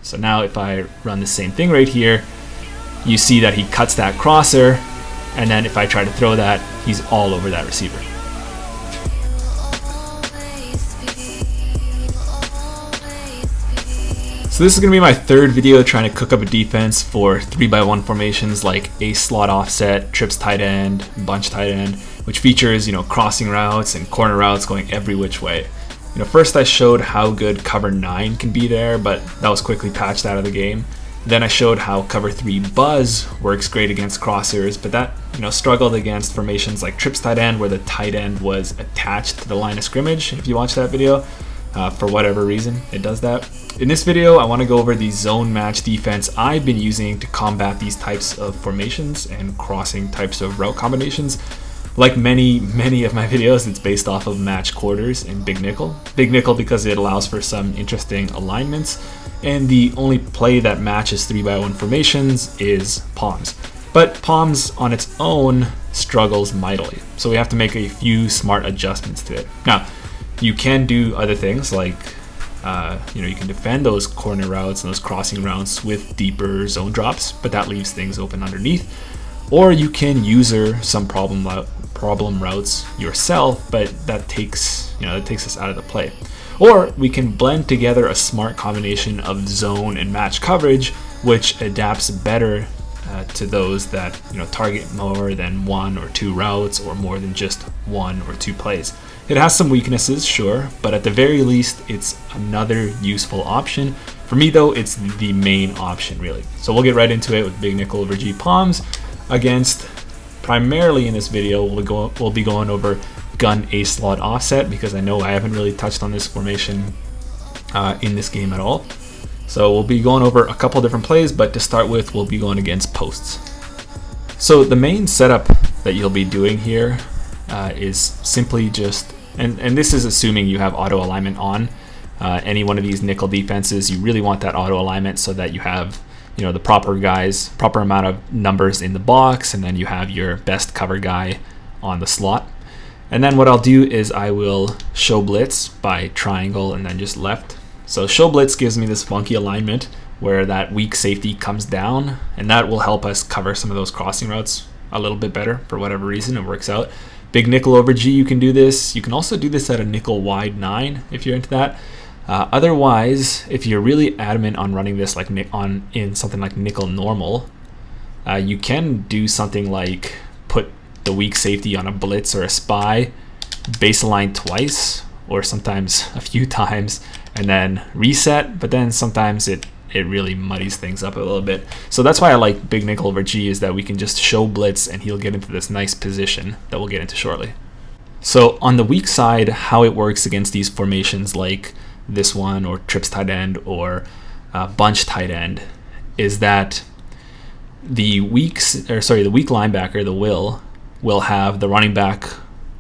So now if I run the same thing right here, you see that he cuts that crosser, and then if I try to throw that, he's all over that receiver. So this is going to be my third video trying to cook up a defense for 3x1 formations like ace slot offset, trips tight end, bunch tight end, which features, crossing routes and corner routes going every which way. First I showed how good cover 9 can be there, but that was quickly patched out of the game. Then I showed how cover 3 buzz works great against crossers, but that struggled against formations like trips tight end, where the tight end was attached to the line of scrimmage. If you watch that video, for whatever reason, it does that. In this video, I want to go over the zone match defense I've been using to combat these types of formations and crossing types of route combinations. Like many of my videos, it's based off of match quarters and big nickel. Big nickel because it allows for some interesting alignments, and the only play that matches 3x1 formations is palms. But palms on its own struggles mightily, so we have to make a few smart adjustments to it. Now, you can do other things like you can defend those corner routes and those crossing routes with deeper zone drops, but that leaves things open underneath. Or you can user some problem routes yourself, but that takes us out of the play. Or we can blend together a smart combination of zone and match coverage, which adapts better to those that target more than 1 or 2 routes or more than just 1 or 2 plays. It has some weaknesses, sure, but at the very least, it's another useful option. For me, though, it's the main option, really. So we'll get right into it with big nickel over G palms against, primarily in this video, we'll be going over gun ace slot offset, because I know I haven't really touched on this formation in this game at all. So we'll be going over a couple different plays, but to start with, we'll be going against posts. So the main setup that you'll be doing here is simply just, and this is assuming you have auto alignment on. Any one of these nickel defenses, you really want that auto alignment so that you have the proper amount of numbers in the box, and then you have your best cover guy on the slot. And then what I'll do is I will show blitz by triangle and then just left. So show blitz gives me this funky alignment where that weak safety comes down, and that will help us cover some of those crossing routes a little bit better. For whatever reason, it works out. Big nickel over G, you can do this. You can also do this at a nickel wide 9 if you're into that. Otherwise, if you're really adamant on running this like in something like nickel normal, you can do something like put the weak safety on a blitz or a spy, base align twice or sometimes a few times, and then reset. But then sometimes it really muddies things up a little bit. So that's why I like big nickel over G, is that we can just show blitz and he'll get into this nice position that we'll get into shortly. So on the weak side, how it works against these formations like this one or trips tight end or bunch tight end is that the weak linebacker, the will have the running back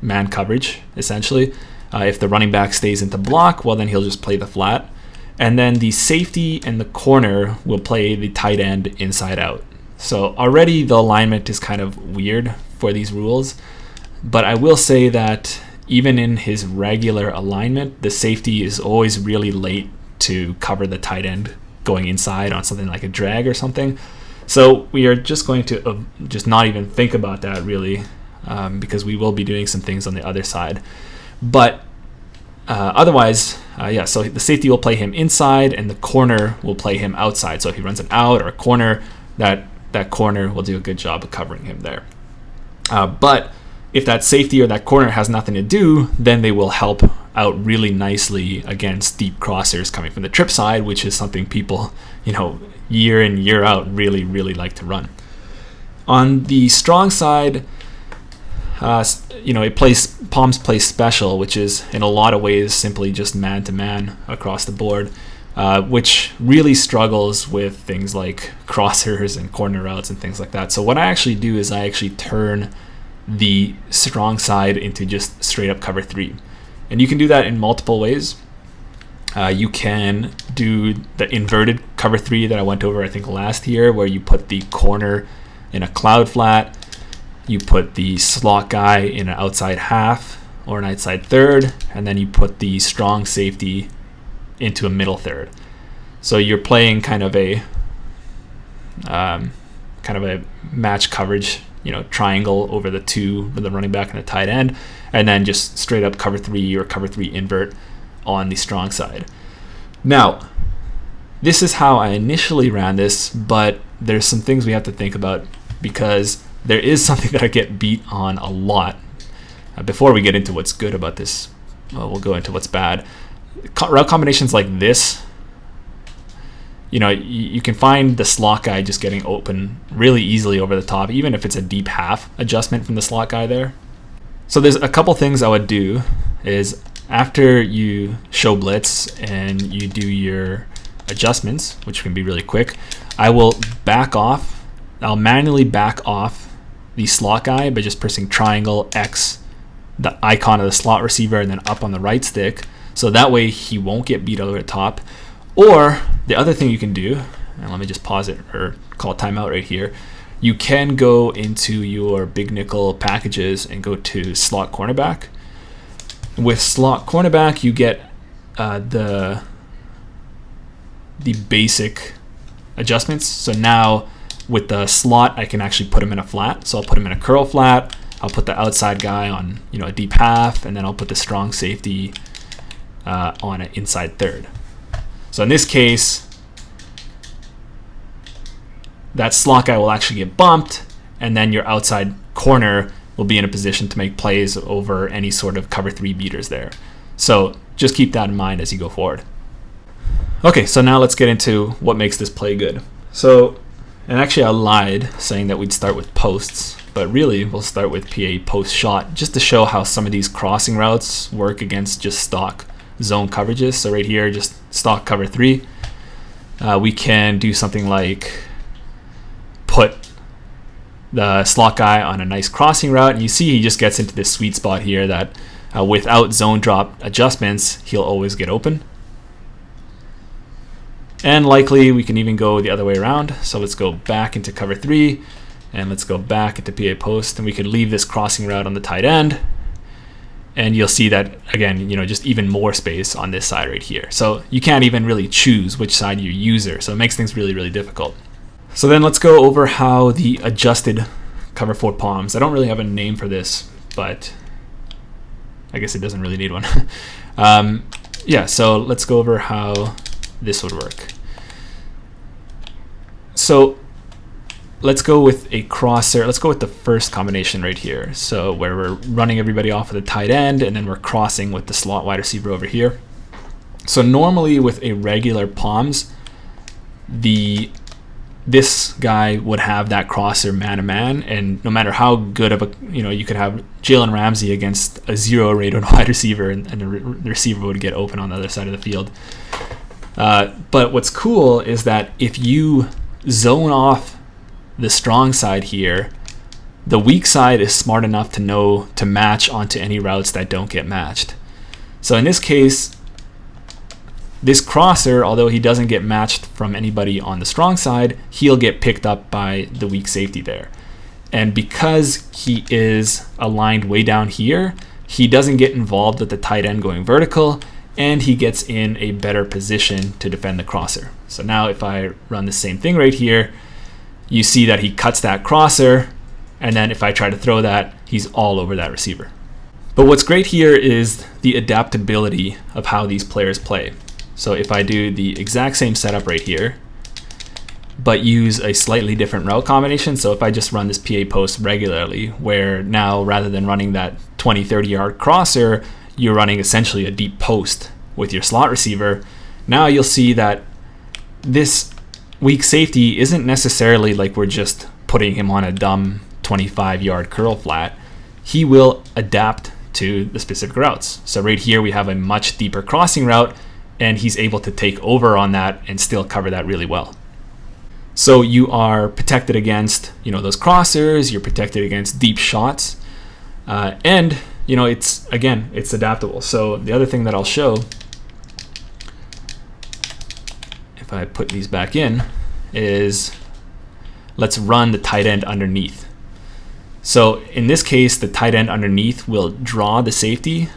man coverage essentially. If the running back stays into block, well then he'll just play the flat, and then the safety and the corner will play the tight end inside out. So already the alignment is kind of weird for these rules, but I will say that even in his regular alignment, the safety is always really late to cover the tight end going inside on something like a drag or something. So we are just going to just not even think about that really, because we will be doing some things on the other side. But otherwise, so the safety will play him inside and the corner will play him outside. So if he runs an out or a corner, that corner will do a good job of covering him there. But if that safety or that corner has nothing to do, then they will help out really nicely against deep crossers coming from the trip side, which is something people, year in, year out really, really like to run. On the strong side, palms play special, which is in a lot of ways simply just man-to-man across the board, which really struggles with things like crossers and corner routes and things like that. So what I actually do is I actually turn the strong side into just straight up cover 3. And you can do that in multiple ways. You can do the inverted cover 3 that I went over I think last year, where you put the corner in a cloud flat, you put the slot guy in an outside half or an outside third, and then you put the strong safety into a middle third. So you're playing kind of a match coverage, triangle over the two, the running back and the tight end, and then just straight up cover 3 or cover 3 invert on the strong side. Now, this is how I initially ran this, but there's some things we have to think about, because there is something that I get beat on a lot. Before we get into what's good about this, we'll go into what's bad. Route combinations like this, you can find the slot guy just getting open really easily over the top, even if it's a deep half adjustment from the slot guy there. So there's a couple things I would do is, after you show blitz and you do your adjustments, which can be really quick, I will back off. I'll manually back off the slot guy by just pressing triangle X, the icon of the slot receiver, and then up on the right stick, so that way he won't get beat over the top. Or the other thing you can do, and let me just pause it or call timeout right here, you can go into your big nickel packages and go to slot cornerback. With slot cornerback, you get the basic adjustments. So now with the slot, I can actually put him in a flat. So I'll put him in a curl flat. I'll put the outside guy on a deep half, and then I'll put the strong safety on an inside third. So in this case, that slot guy will actually get bumped, and then your outside corner will be in a position to make plays over any sort of cover 3 beaters there. So just keep that in mind as you go forward. Okay, so now let's get into what makes this play good. So, and actually I lied saying that we'd start with posts, but really we'll start with PA post shot, just to show how some of these crossing routes work against just stock zone coverages. So right here, just stock cover 3. We can do something like put the slot guy on a nice crossing route, and you see he just gets into this sweet spot here that without zone drop adjustments, he'll always get open. And likely we can even go the other way around. So let's go back into cover 3, and let's go back into PA post, and we could leave this crossing route on the tight end, and you'll see that again, just even more space on this side right here. So you can't even really choose which side you use, so it makes things really, really difficult. So then let's go over how the adjusted cover 4 palms. I don't really have a name for this, but I guess it doesn't really need one. So let's go over how this would work. So let's go with a crosser. Let's go with the first combination right here. So where we're running everybody off of the tight end, and then we're crossing with the slot wide receiver over here. So normally with a regular palms, this guy would have that crosser man-to-man, and no matter how good of a, you could have Jalen Ramsey against a 0 rated wide receiver, and the receiver would get open on the other side of the field. But what's cool is that if you zone off the strong side here, the weak side is smart enough to know to match onto any routes that don't get matched. So in this case, this crosser, although he doesn't get matched from anybody on the strong side, he'll get picked up by the weak safety there. And because he is aligned way down here, he doesn't get involved with the tight end going vertical, and he gets in a better position to defend the crosser. So now if I run the same thing right here, you see that he cuts that crosser, and then if I try to throw that, he's all over that receiver. But what's great here is the adaptability of how these players play. So if I do the exact same setup right here, but use a slightly different route combination, so if I just run this PA post regularly, where now rather than running that 20-30 yard crosser, you're running essentially a deep post with your slot receiver, now you'll see that this weak safety isn't necessarily like we're just putting him on a dumb 25 yard curl flat. He will adapt to the specific routes. So right here we have a much deeper crossing route, and he's able to take over on that and still cover that really well. So you are protected against, those crossers, you're protected against deep shots, and it's adaptable. So the other thing that I'll show, if I put these back in, is let's run the tight end underneath. So in this case, the tight end underneath will draw the safety,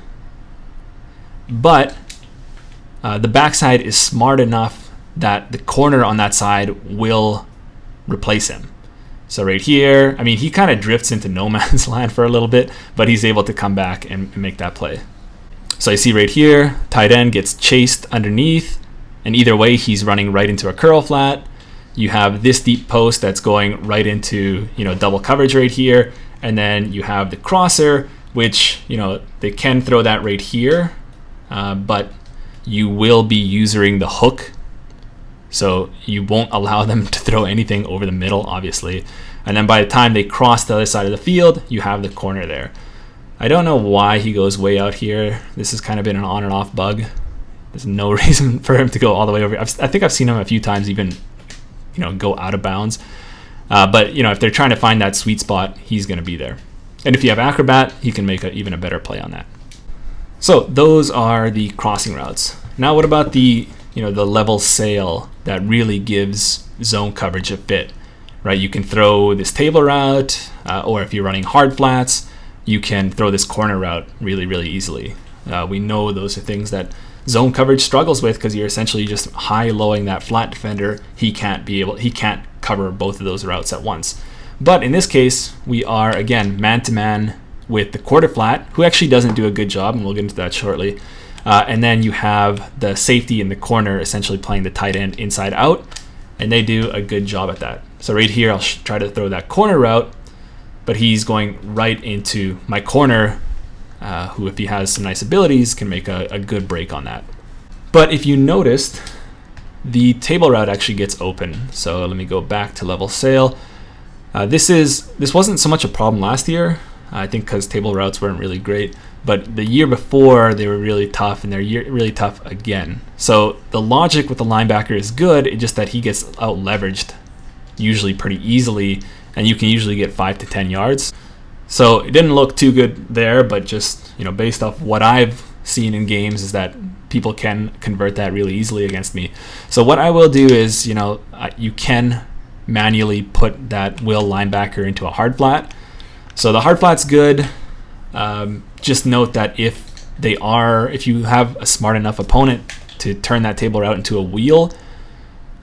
but the backside is smart enough that the corner on that side will replace him. So right here, I mean, he kind of drifts into no man's land for a little bit, but he's able to come back and make that play. So you see right here, tight end gets chased underneath, and either way, he's running right into a curl flat. You have this deep post that's going right into, double coverage right here, and then you have the crosser, which, they can throw that right here, but you will be using the hook. So you won't allow them to throw anything over the middle, obviously. And then by the time they cross the other side of the field, you have the corner there. I don't know why he goes way out here. This has kind of been an on and off bug. There's no reason for him to go all the way over. I think I've seen him a few times even, go out of bounds. But, if they're trying to find that sweet spot, he's going to be there. And if you have Acrobat, he can make even a better play on that. So those are the crossing routes. Now what about the level sail that really gives zone coverage a fit, right? You can throw this table route, or if you're running hard flats, you can throw this corner route really, really easily. We know those are things that zone coverage struggles with because you're essentially just high-lowing that flat defender. He can't cover both of those routes at once. But in this case, we are, again, man-to-man with the quarter flat, who actually doesn't do a good job, and we'll get into that shortly. And then you have the safety in the corner essentially playing the tight end inside out, and they do a good job at that. So right here, I'll try to throw that corner route, but he's going right into my corner, who, if he has some nice abilities, can make a good break on that. But if you noticed, the table route actually gets open. So let me go back to level sail. This wasn't so much a problem last year, I think, because table routes weren't really great. But the year before, they were really tough, and they're really tough again. So the logic with the linebacker is good, it's just that he gets out-leveraged usually pretty easily, and you can usually get 5 to 10 yards. So it didn't look too good there, but just, based off what I've seen in games is that people can convert that really easily against me. So what I will do is, you can manually put that will linebacker into a hard flat. So the hard flat's good. Just note that if you have a smart enough opponent to turn that table route into a wheel,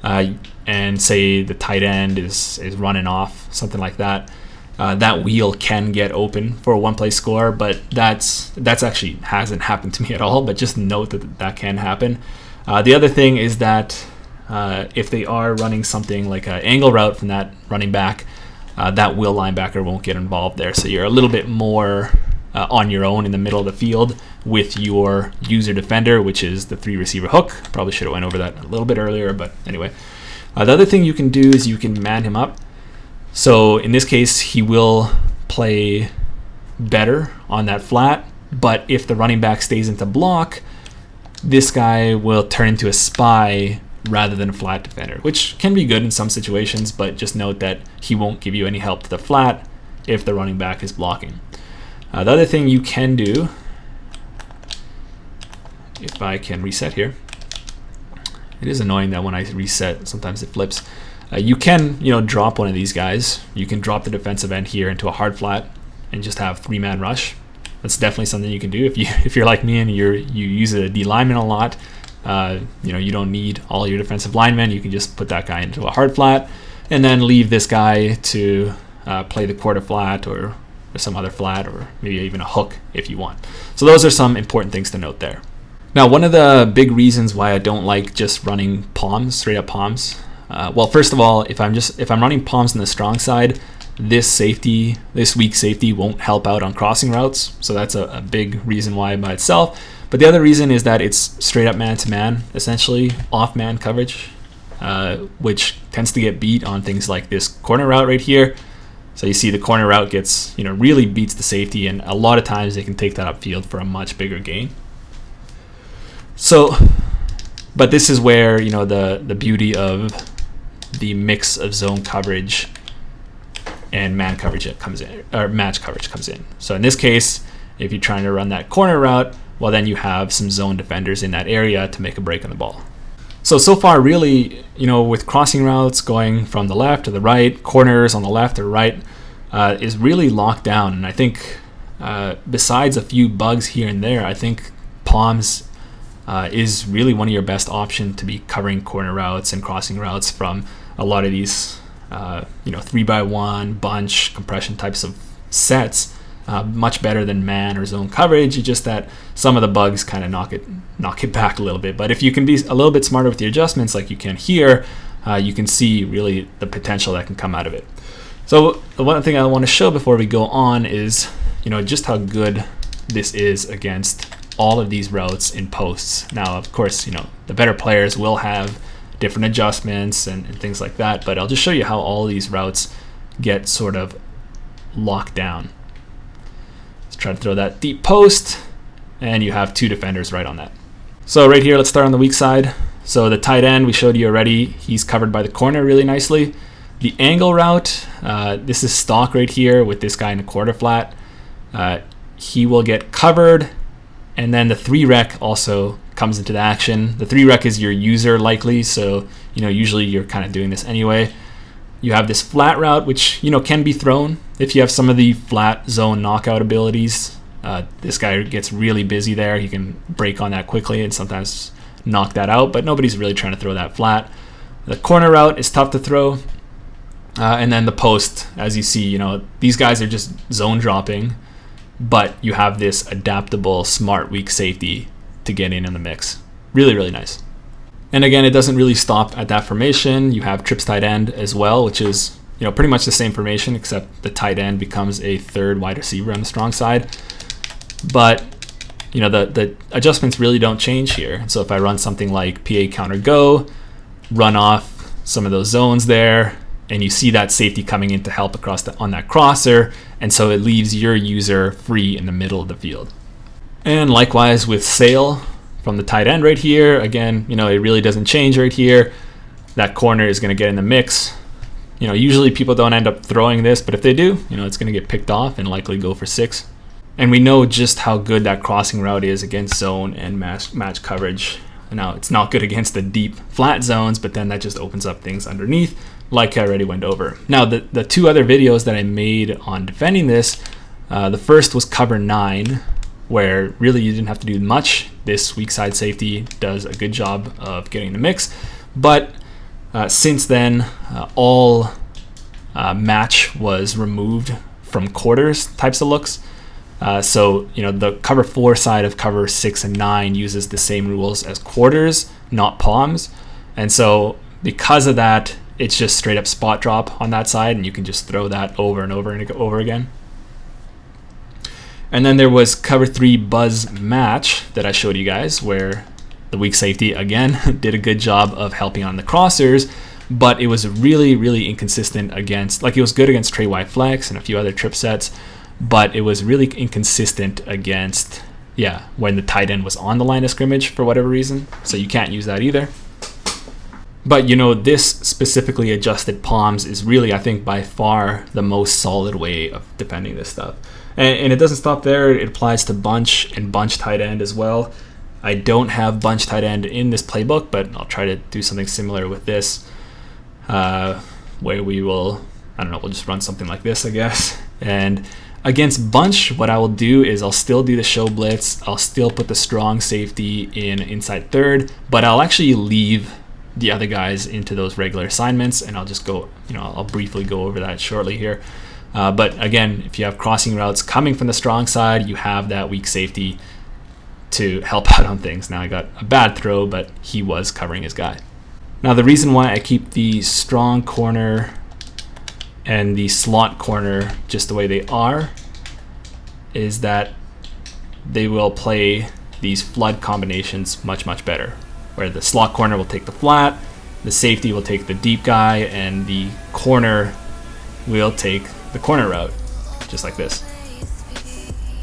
and say the tight end is running off, something like that, that wheel can get open for a one-play score, but that's actually hasn't happened to me at all, but just note that can happen. The other thing is that if they are running something like an angle route from that running back, that will linebacker won't get involved there, so you're a little bit more on your own in the middle of the field with your user defender, which is the 3-receiver hook. Probably should have went over that a little bit earlier, but anyway. The other thing you can do is you can man him up. So in this case, he will play better on that flat, but if the running back stays into block, this guy will turn into a spy rather than a flat defender, which can be good in some situations, but just note that he won't give you any help to the flat if the running back is blocking. The other thing you can do, if I can reset here, it is annoying that when I reset, sometimes it flips. You can, drop one of these guys. You can drop the defensive end here into a hard flat and just have 3-man rush. That's definitely something you can do if you're like me and you use a D lineman a lot. You don't need all your defensive linemen. You can just put that guy into a hard flat and then leave this guy to play the quarter flat or some other flat, or maybe even a hook if you want. So those are some important things to note there. Now, one of the big reasons why I don't like just running palms, straight up palms. Well, first of all, if I'm running palms on the strong side, this weak safety won't help out on crossing routes. So that's a big reason why by itself. But the other reason is that it's straight up man-to-man, essentially off man coverage, which tends to get beat on things like this corner route right here. So you see the corner route gets, really beats the safety, and a lot of times they can take that upfield for a much bigger gain. So, but this is where, the beauty of the mix of zone coverage and man coverage comes in, or match coverage comes in. So in this case, if you're trying to run that corner route, well, then you have some zone defenders in that area to make a break on the ball. So far, really, with crossing routes going from the left to the right, corners on the left or right, is really locked down. And I think besides a few bugs here and there, I think palms is really one of your best options to be covering corner routes and crossing routes from a lot of these 3x1 bunch compression types of sets. Much better than man or zone coverage. It's just that some of the bugs kind of knock it back a little bit. But if you can be a little bit smarter with your adjustments like you can here, you can see really the potential that can come out of it. So the one thing I want to show before we go on is just how good this is against all of these routes in posts. Now of course the better players will have different adjustments and things like that, but I'll just show you how all these routes get sort of locked down. Try to throw that deep post, and you have 2 defenders right on that. So right here, let's start on the weak side. So the tight end we showed you already, he's covered by the corner really nicely. The angle route, this is stock right here with this guy in a quarter flat. He will get covered, and then the 3-rec also comes into the action. The 3-rec is your user likely, so usually you're kind of doing this anyway. You have this flat route, which can be thrown if you have some of the flat zone knockout abilities. This guy gets really busy there. He can break on that quickly and sometimes knock that out, but nobody's really trying to throw that flat. The corner route is tough to throw. And then the post, as you see, these guys are just zone dropping, but you have this adaptable, smart, weak safety to get in the mix. Really, really nice. And again, it doesn't really stop at that formation. You have trips tight end as well, which is pretty much the same formation, except the tight end becomes a 3rd wide receiver on the strong side. But the adjustments really don't change here. So if I run something like PA counter go, run off some of those zones there, and you see that safety coming in to help on that crosser, and so it leaves your user free in the middle of the field. And likewise with sail from the tight end right here, again, it really doesn't change right here. That corner is going to get in the mix. Usually people don't end up throwing this, but if they do, it's going to get picked off and likely go for 6. And we know just how good that crossing route is against zone and match coverage. Now, it's not good against the deep flat zones, but then that just opens up things underneath, like I already went over. Now, the 2 other videos that I made on defending this, the first was cover 9, where really you didn't have to do much. This weak side safety does a good job of getting the mix. But since then, all match was removed from quarters types of looks. So the cover 4 side of cover 6 and 9 uses the same rules as quarters, not palms. And so because of that, it's just straight up spot drop on that side, and you can just throw that over and over and over again. And then there was cover 3 buzz match that I showed you guys, where the weak safety again did a good job of helping on the crossers, but it was really, really inconsistent against, it was good against Trey Y flex and a few other trip sets, but it was really inconsistent against, when the tight end was on the line of scrimmage for whatever reason. So you can't use that either. But this specifically adjusted palms is really, I think, by far the most solid way of defending this stuff. And it doesn't stop there. It applies to bunch and bunch tight end as well. I don't have bunch tight end in this playbook, but I'll try to do something similar with this, where we will, we'll just run something like this, I guess. And against bunch, what I will do is I'll still do the show blitz. I'll still put the strong safety in inside 3rd, but I'll actually leave the other guys into those regular assignments, and I'll just go, I'll briefly go over that shortly here. But again, if you have crossing routes coming from the strong side, you have that weak safety to help out on things. Now I got a bad throw, but he was covering his guy. Now the reason why I keep the strong corner and the slot corner just the way they are is that they will play these flood combinations much, much better, where the slot corner will take the flat, the safety will take the deep guy, and the corner will take the corner route, just like this.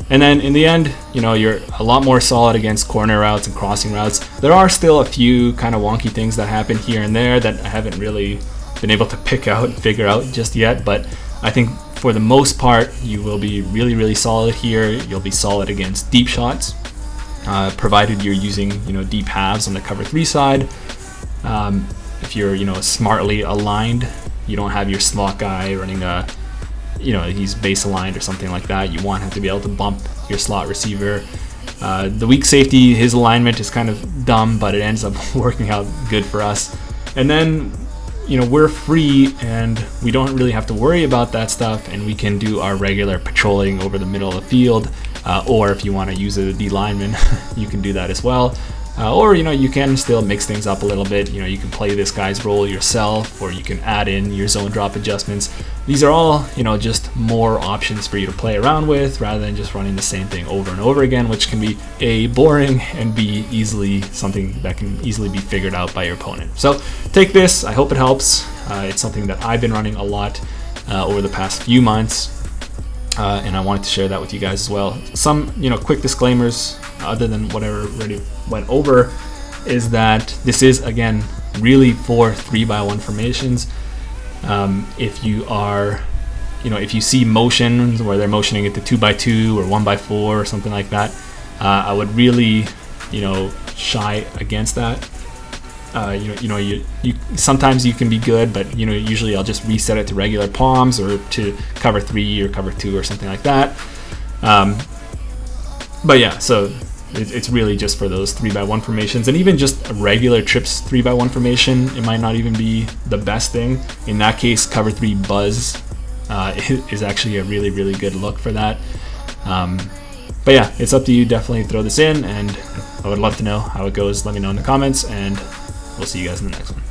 And then in the end, you're a lot more solid against corner routes and crossing routes. There are still a few kind of wonky things that happen here and there that I haven't really been able to pick out and figure out just yet, but I think for the most part, you will be really, really solid here. You'll be solid against deep shots, provided you're using, deep halves on the cover 3 side. If you're, smartly aligned, you don't have your slot guy running a, he's base aligned or something like that. You want him to be able to bump your slot receiver. The weak safety, his alignment is kind of dumb, but it ends up working out good for us. And then, you know, we're free and we don't really have to worry about that stuff, and we can do our regular patrolling over the middle of the field. Or if you want to use a D lineman, you can do that as well. Or, you know, you can still mix things up a little bit. You know, you can play this guy's role yourself, or you can add in your zone drop adjustments. These are all, you know, just more options for you to play around with, rather than just running the same thing over and over again, which can be A, boring, and B, easily something that can easily be figured out by your opponent. So take this, I hope it helps. It's something that I've been running a lot over the past few months. And I wanted to share that with you guys as well. Some, you know, quick disclaimers, other than whatever already went over, is that this is, again, really for 3x1 formations. If you are, you know, if you see motions where they're motioning it to 2x2 or 1x4 or something like that, I would really, you know, shy against that. You sometimes you can be good, but, you know, usually I'll just reset it to regular palms or to cover 3 or cover 2 or something like that. But yeah, so it's really just for those 3x1 formations, and even just a regular trips 3x1 formation, it might not even be the best thing. In that case, cover 3 buzz is actually a really, really good look for that. But yeah, it's up to you. Definitely throw this in, and I would love to know how it goes. Let me know in the comments, and we'll see you guys in the next one.